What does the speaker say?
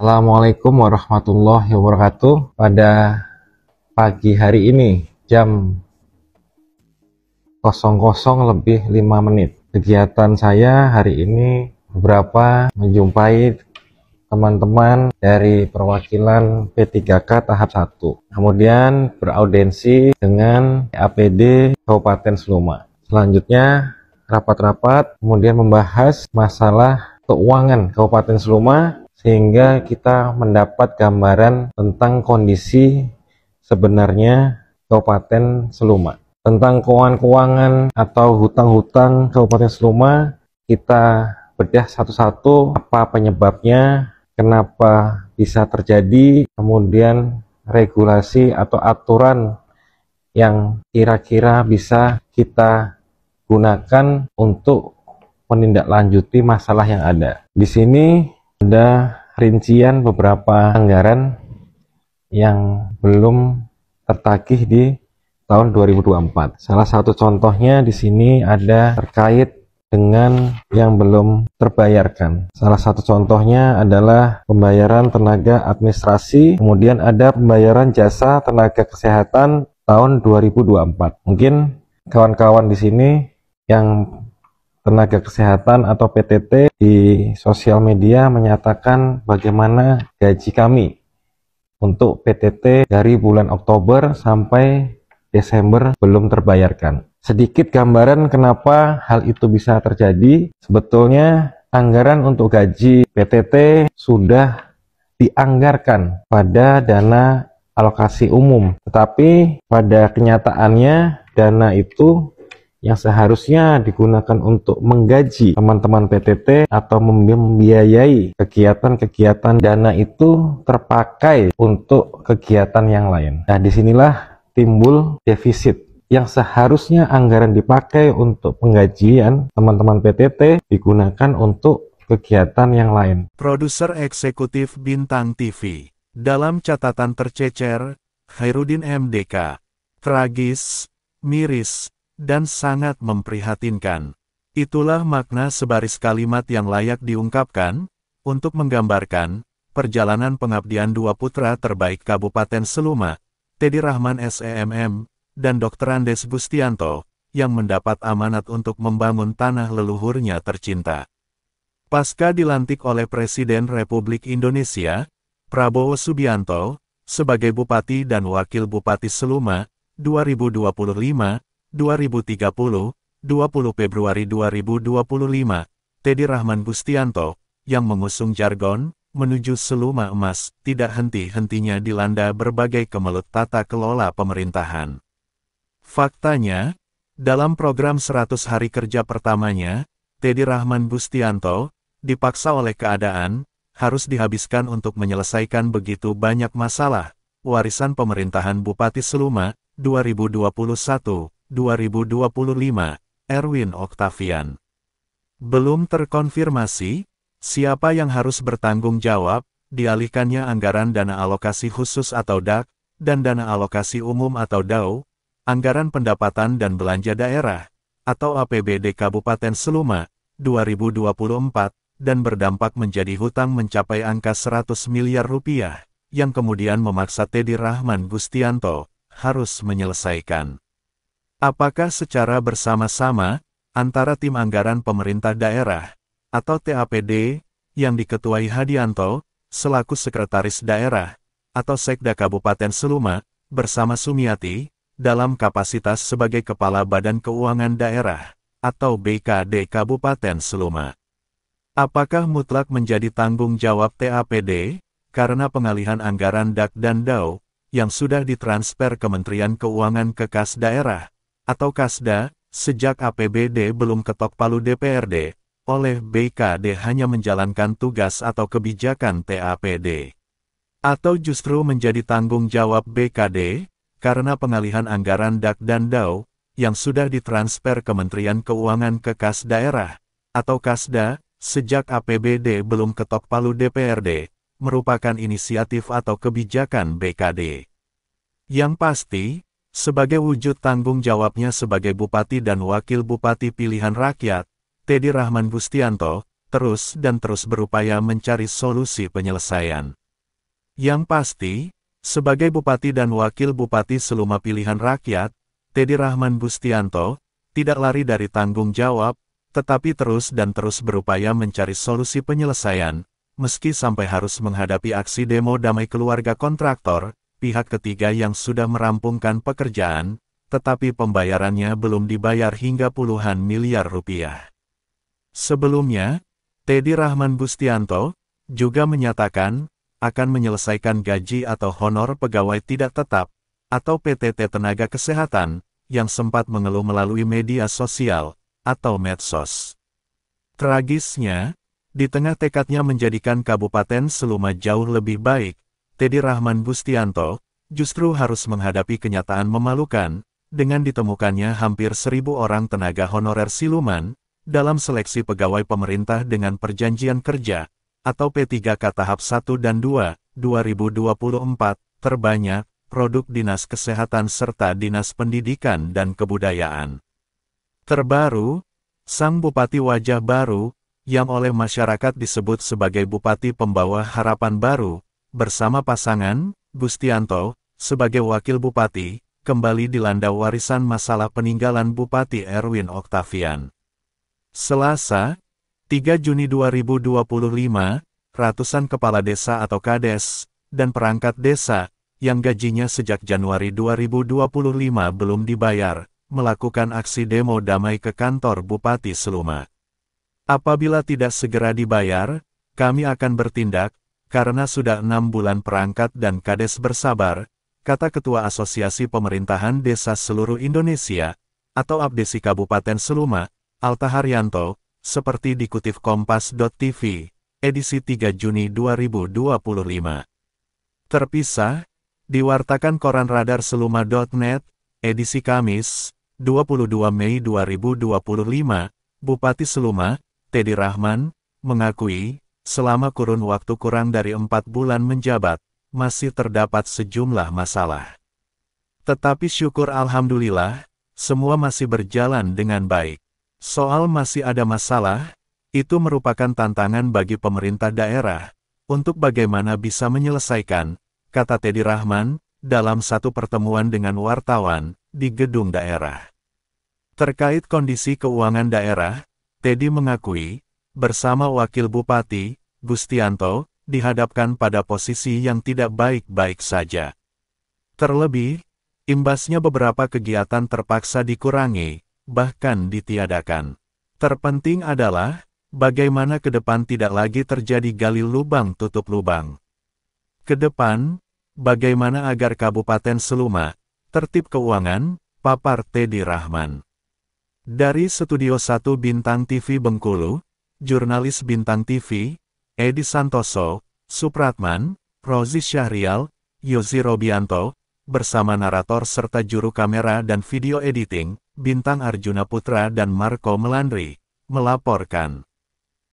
Assalamualaikum warahmatullahi wabarakatuh. Pada pagi hari ini jam 00:05. Kegiatan saya hari ini beberapa menjumpai teman-teman dari perwakilan P3K tahap 1. Kemudian beraudensi dengan APD Kabupaten Seluma. Selanjutnya rapat-rapat kemudian membahas masalah keuangan Kabupaten Seluma sehingga kita mendapat gambaran tentang kondisi sebenarnya Kabupaten Seluma. Tentang keuangan atau hutang-hutang Kabupaten Seluma, kita bedah satu-satu apa penyebabnya, kenapa bisa terjadi, kemudian regulasi atau aturan yang kira-kira bisa kita gunakan untuk menindaklanjuti masalah yang ada. Di sini ada rincian beberapa anggaran yang belum tertagih di tahun 2024. Salah satu contohnya di sini ada terkait dengan yang belum terbayarkan. Salah satu contohnya adalah pembayaran tenaga administrasi, kemudian ada pembayaran jasa tenaga kesehatan tahun 2024. Mungkin kawan-kawan di sini yang tenaga kesehatan atau PTT di sosial media menyatakan bagaimana gaji kami untuk PTT dari bulan Oktober sampai Desember belum terbayarkan. Sedikit gambaran kenapa hal itu bisa terjadi. Sebetulnya anggaran untuk gaji PTT sudah dianggarkan pada dana alokasi umum. Tetapi pada kenyataannya dana itu yang seharusnya digunakan untuk menggaji teman-teman PTT atau membiayai kegiatan-kegiatan dana itu terpakai untuk kegiatan yang lain. Nah, disinilah timbul defisit yang seharusnya anggaran dipakai untuk penggajian teman-teman PTT digunakan untuk kegiatan yang lain. Produser Eksekutif Bintang TV, dalam catatan tercecer, Khairuddin MDK, tragis, miris, dan sangat memprihatinkan. Itulah makna sebaris kalimat yang layak diungkapkan, untuk menggambarkan, perjalanan pengabdian dua putra terbaik Kabupaten Seluma, Teddy Rahman SEMM, dan Dr. Andes Gustianto, yang mendapat amanat untuk membangun tanah leluhurnya tercinta. Pasca dilantik oleh Presiden Republik Indonesia, Prabowo Subianto, sebagai Bupati dan Wakil Bupati Seluma, 2025, 2030, 20 Februari 2025, Teddy Rahman Gustianto, yang mengusung jargon, menuju Seluma Emas, tidak henti-hentinya dilanda berbagai kemelut tata kelola pemerintahan. Faktanya, dalam program 100 hari kerja pertamanya, Teddy Rahman Gustianto, dipaksa oleh keadaan, harus dihabiskan untuk menyelesaikan begitu banyak masalah, warisan pemerintahan Bupati Seluma, 2021-2025, Erwin Oktavian. Belum terkonfirmasi, siapa yang harus bertanggung jawab, dialihkannya anggaran dana alokasi khusus atau DAK, dan dana alokasi umum atau DAU, anggaran pendapatan dan belanja daerah, atau APBD Kabupaten Seluma, 2024, dan berdampak menjadi hutang mencapai angka 100 miliar rupiah, yang kemudian memaksa Teddy Rahman Gustianto harus menyelesaikan. Apakah secara bersama-sama, antara tim anggaran pemerintah daerah, atau TAPD, yang diketuai Hadianto, selaku Sekretaris Daerah, atau Sekda Kabupaten Seluma, bersama Sumiati, dalam kapasitas sebagai Kepala Badan Keuangan Daerah, atau BKD Kabupaten Seluma. Apakah mutlak menjadi tanggung jawab TAPD, karena pengalihan anggaran DAK dan DAU, yang sudah ditransfer Kementerian Keuangan ke kas daerah, atau Kasda, sejak APBD belum ketok palu DPRD, oleh BKD hanya menjalankan tugas atau kebijakan TAPD. Atau justru menjadi tanggung jawab BKD, karena pengalihan anggaran DAK dan DAU, yang sudah ditransfer Kementerian Keuangan ke kas daerah, atau Kasda, sejak APBD belum ketok palu DPRD, merupakan inisiatif atau kebijakan BKD. Yang pasti, sebagai wujud tanggung jawabnya sebagai Bupati dan Wakil Bupati pilihan rakyat, Teddy Rahman Gustianto terus dan terus berupaya mencari solusi penyelesaian. Yang pasti, sebagai Bupati dan Wakil Bupati Seluma pilihan rakyat, Teddy Rahman Bustianto tidak lari dari tanggung jawab, tetapi terus dan terus berupaya mencari solusi penyelesaian, meski sampai harus menghadapi aksi demo damai keluarga kontraktor, pihak ketiga yang sudah merampungkan pekerjaan, tetapi pembayarannya belum dibayar hingga puluhan miliar rupiah. Sebelumnya, Teddy Rahman Bustianto juga menyatakan akan menyelesaikan gaji atau honor pegawai tidak tetap, atau PTT Tenaga Kesehatan, yang sempat mengeluh melalui media sosial, atau medsos. Tragisnya, di tengah tekadnya menjadikan Kabupaten Seluma jauh lebih baik, Teddy Rahman Bustianto justru harus menghadapi kenyataan memalukan, dengan ditemukannya hampir 1.000 orang tenaga honorer siluman, dalam seleksi pegawai pemerintah dengan perjanjian kerja, atau P3K tahap 1 dan 2, 2024, terbanyak, produk Dinas Kesehatan serta Dinas Pendidikan dan Kebudayaan. Terbaru, sang Bupati Wajah Baru, yang oleh masyarakat disebut sebagai Bupati Pembawa Harapan Baru, bersama pasangan, Bustianto, sebagai Wakil Bupati, kembali dilanda warisan masalah peninggalan Bupati Erwin Oktavian. Selasa, 3 Juni 2025, ratusan kepala desa atau kades, dan perangkat desa, yang gajinya sejak Januari 2025 belum dibayar, melakukan aksi demo damai ke kantor Bupati Seluma. Apabila tidak segera dibayar, kami akan bertindak, karena sudah 6 bulan perangkat dan kades bersabar, kata Ketua Asosiasi Pemerintahan Desa Seluruh Indonesia, atau APDESI Kabupaten Seluma, Alta Haryanto, seperti dikutip Kompas.tv, edisi 3 Juni 2025. Terpisah, diwartakan koran radarseluma.net, edisi Kamis, 22 Mei 2025, Bupati Seluma, Teddy Rahman, mengakui, selama kurun waktu kurang dari 4 bulan menjabat, masih terdapat sejumlah masalah. Tetapi syukur alhamdulillah, semua masih berjalan dengan baik. Soal masih ada masalah, itu merupakan tantangan bagi pemerintah daerah, untuk bagaimana bisa menyelesaikan, kata Teddy Rahman, dalam satu pertemuan dengan wartawan, di gedung daerah. Terkait kondisi keuangan daerah, Teddy mengakui, bersama Wakil Bupati, Bustianto, dihadapkan pada posisi yang tidak baik-baik saja. Terlebih, imbasnya beberapa kegiatan terpaksa dikurangi, bahkan ditiadakan. Terpenting adalah, bagaimana ke depan tidak lagi terjadi gali lubang tutup lubang. Ke depan, bagaimana agar Kabupaten Seluma, tertib keuangan, papar Teddy Rahman. Dari Studio 1 Bintang TV Bengkulu, jurnalis Bintang TV, Edi Santoso, Supratman, Rozi Syahrial, Yozi Robianto, bersama narator serta juru kamera dan video editing, Bintang Arjuna Putra dan Marco Melandri, melaporkan.